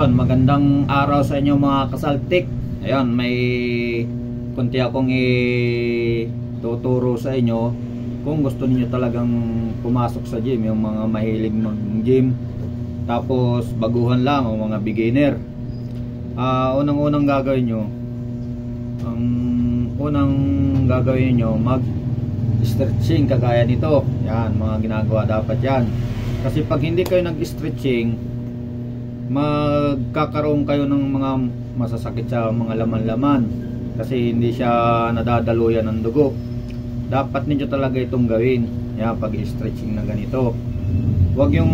Ayun, magandang araw sa inyo mga kasaltik. Ayun, may kunti akong ituturo sa inyo kung gusto niyo talagang pumasok sa gym, yung mga mahilig mag-gym tapos baguhan lang o mga beginner. Unang-unang gagawin nyo, mag-stretching kagaya nito. Yan, mga ginagawa dapat yan. Kasi pag hindi kayo nag-stretching, magkakaroon kayo ng mga masasakit sa mga laman-laman kasi hindi siya nadadaluyan ng dugo. Dapat niyo talaga itong gawin. Yan, pag-stretching na ganito. Huwag yung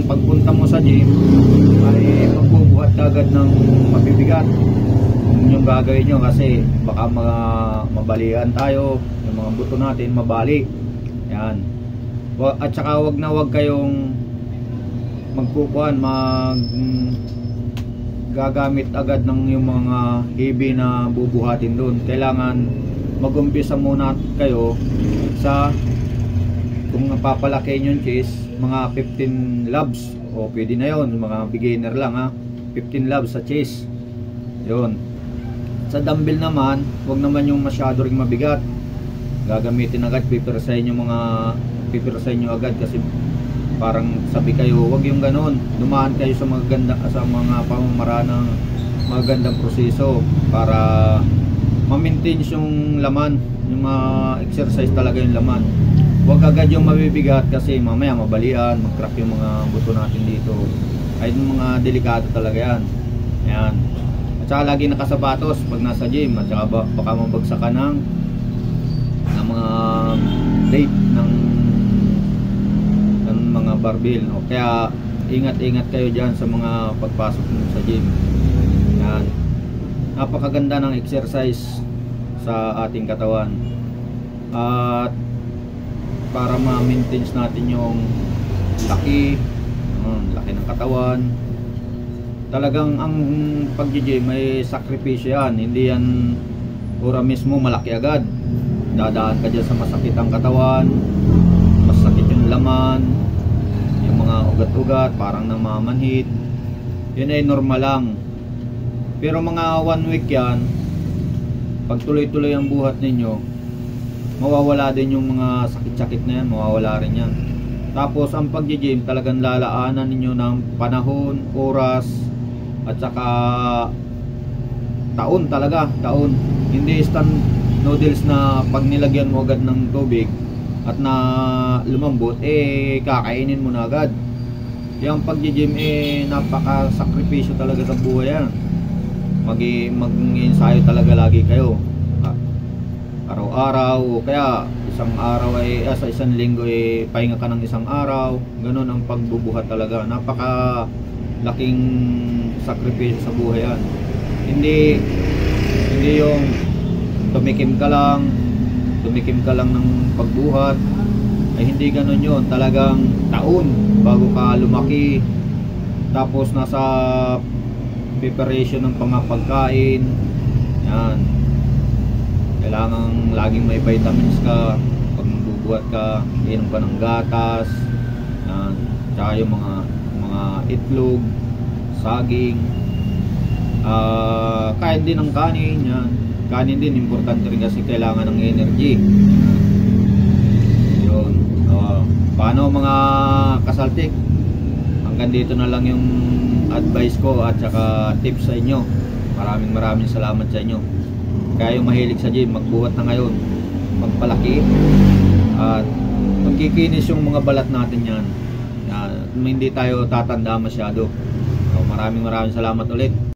pagpunta mo sa gym ay magbubuhat agad ng mabibigat. Yun yung gagawin nyo kasi baka mabalian tayo, yung mga buto natin mabali. Yan. At saka wag kayong gagamit agad ng yung mga heavy na bubuhatin doon. Kailangan mag-umpisa muna kayo sa, kung napapalaki yung chest, mga 15 labs o pwede na yon, mga beginner lang ha, 15 labs sa chest. Yun. Sa dumbbell naman, wag naman yung masyado ring mabigat. Gagamitin agad, pipirasahin nyo agad kasi parang sabi kayo, wag yung ganon. Dumaan kayo sa mga pamamaraan ng magandang proseso para ma-maintain yung laman, yung exercise talaga yung laman. Wag agad yung mabibigat kasi mamaya mabalian, mag-crack yung mga buto natin dito. Ay mga delikado talaga yan. Ayan. At saka lagi nakasapatos pag nasa gym, at saka baka mabagsak ka ng mga plate ng mga barbell, no? Kaya ingat-ingat kayo dyan sa mga pagpasok mo sa gym. Yan. Napakaganda ng exercise sa ating katawan at para ma-maintain natin yung laki ng katawan. Talagang ang pag-gym may sakripisyo yan, hindi yan pura mismo malaki agad. Dadaan ka dyan sa masakit ang katawan, masakit yung laman, yung mga ugat-ugat, parang namamanhid. Yun ay normal lang. Pero mga 1 week yan, pag tuloy-tuloy ang buhat ninyo, mawawala din yung mga sakit-sakit na yan, mawawala rin yan. Tapos ang pag-gym talagang lalaanan ninyo ng panahon, oras, at saka taon talaga, taon. Hindi instant noodles na pag nilagyan mo agad ng tubig at na lumambot, kakainin mo na agad. Yung pag-gym napaka-sakripisyo talaga sa buhay yan. Mag-ensayo talaga lagi kayo. Araw-araw, o kaya isang araw sa isang linggo pahinga ka ng isang araw. Ganun ang pagbubuhat talaga. Napaka-laking sakripisyo sa buhay yan. Hindi yung tumikim ka lang ng pagbuhat, ay hindi ganun yun. Talagang taon bago ka lumaki. Tapos nasa preparation ng pagkain. Yan, kailangan laging may vitamins ka pag magbubuhat ka. Inom ka ng gatas. Yan, tsaka yung mga itlog, saging, kain din ng kanin. Yan, kanin din importante rin kasi kailangan ng energy. Yun. Paano mga kasaltik, hanggang dito na lang yung advice ko at saka tips sa inyo. Maraming salamat sa inyo. Kaya yung mahilig sa gym, magbuhat na ngayon, magpalaki at magkikinis yung mga balat natin yan. Hindi tayo tatanda masyado. Maraming salamat ulit.